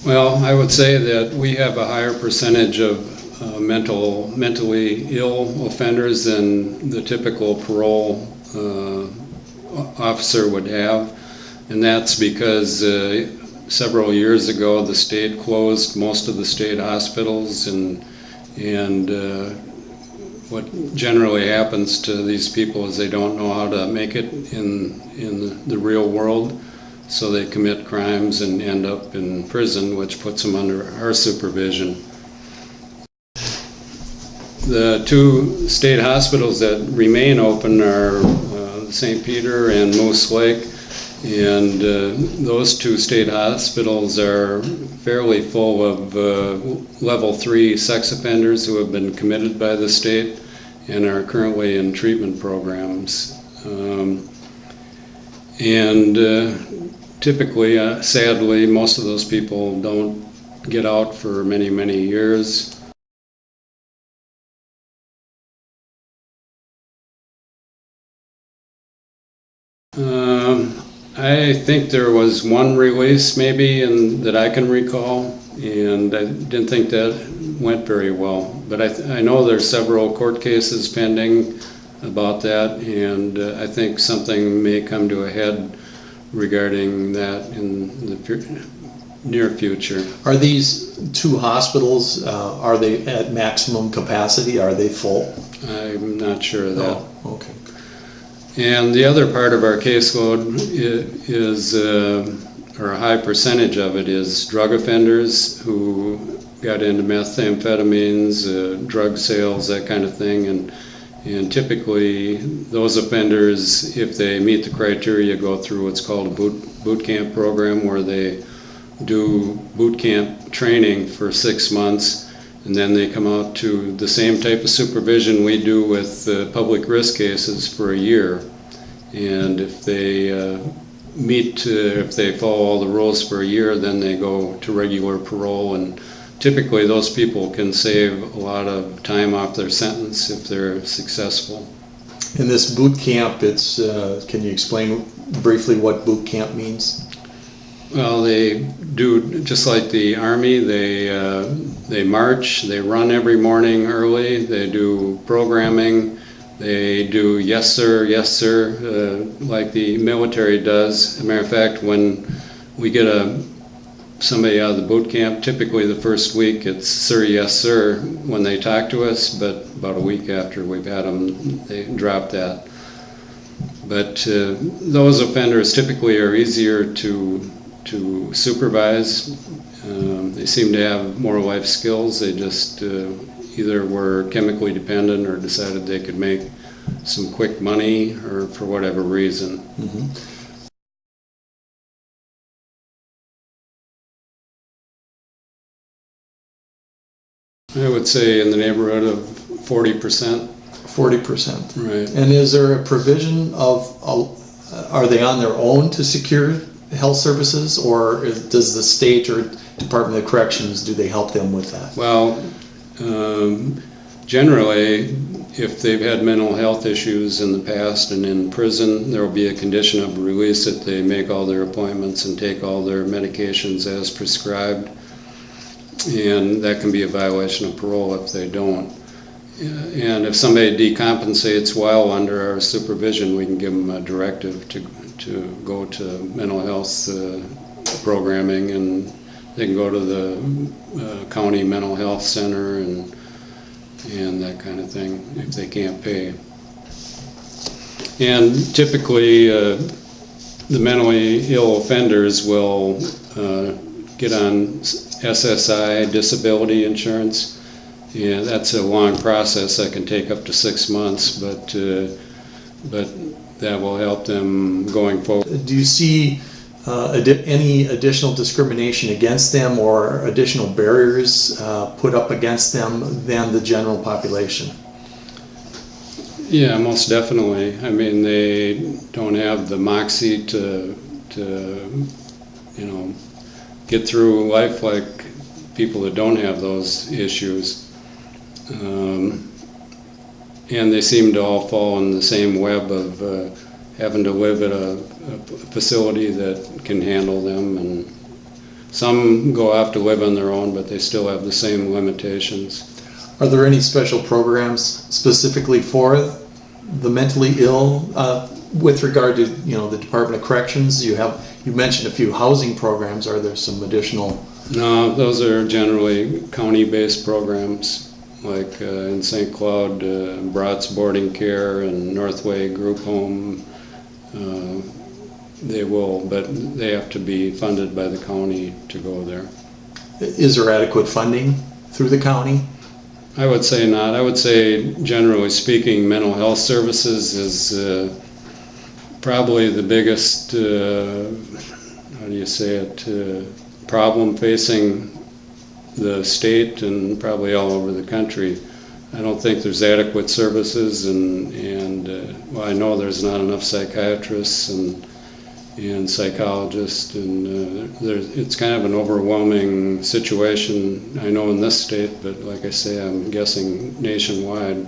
Well, I would say that we have a higher percentage of mentally ill offenders than the typical parole officer would have, and that's because several years ago the state closed most of the state hospitals, and what generally happens to these people is they don't know how to make it in the real world. So they commit crimes and end up in prison, which puts them under our supervision. The two state hospitals that remain open are St. Peter and Moose Lake, and those two state hospitals are fairly full of level 3 sex offenders who have been committed by the state and are currently in treatment programs. Typically, sadly, most of those people don't get out for many, many years. I think there was one release maybe that I can recall, and I didn't think that went very well. But I know there's several court cases pending about that, and I think something may come to a head regarding that in the near future. Are these two hospitals, are they at maximum capacity? Are they full? I'm not sure of that. Oh, okay. And the other part of our caseload is, or a high percentage of it, is drug offenders who got into methamphetamines, drug sales, that kind of thing, and typically those offenders, if they meet the criteria, go through what's called a boot camp program, where they do boot camp training for 6 months, and then they come out to the same type of supervision we do with public risk cases for a year. And if they if they follow all the rules for a year, then they go to regular parole, and typically those people can save a lot of time off their sentence if they're successful. In this boot camp, it's can you explain briefly what boot camp means? Well, they do just like the Army. They march, they run every morning early, they do programming, they do yes sir, like the military does. As a matter of fact, when we get somebody out of the boot camp, typically the first week it's sir, yes sir when they talk to us, but about a week after we've had them, they drop that. But those offenders typically are easier to supervise. They seem to have more life skills. They just either were chemically dependent or decided they could make some quick money, or for whatever reason. Mm-hmm. I would say in the neighborhood of 40%. 40%. Right. And is there a provision of, are they on their own to secure health services, or does the state or Department of Corrections, do they help them with that? Well, generally, if they've had mental health issues in the past and in prison, there will be a condition of release that they make all their appointments and take all their medications as prescribed, and that can be a violation of parole if they don't. And if somebody decompensates while under our supervision, we can give them a directive to go to mental health programming, and they can go to the county mental health center and that kind of thing if they can't pay. And typically the mentally ill offenders will get on SSI, disability insurance. Yeah, that's a long process that can take up to 6 months, but that will help them going forward. Do you see any additional discrimination against them or additional barriers put up against them than the general population? Yeah, most definitely. I mean, they don't have the moxie to get through life like people that don't have those issues. And they seem to all fall in the same web of having to live at a facility that can handle them, and Some go off to live on their own, but they still have the same limitations. Are there any special programs specifically for the mentally ill with regard to the Department of Corrections? You mentioned a few housing programs. Are there some additional? No, those are generally county-based programs, like in St. Cloud, Bratz Boarding Care and Northway Group Home. But they have to be funded by the county to go there. Is there adequate funding through the county? I would say not. I would say, generally speaking, mental health services is probably the biggest, problem facing the state and probably all over the country. I don't think there's adequate services, and I know there's not enough psychiatrists and psychologists, and it's kind of an overwhelming situation, I know in this state, but like I say, I'm guessing nationwide.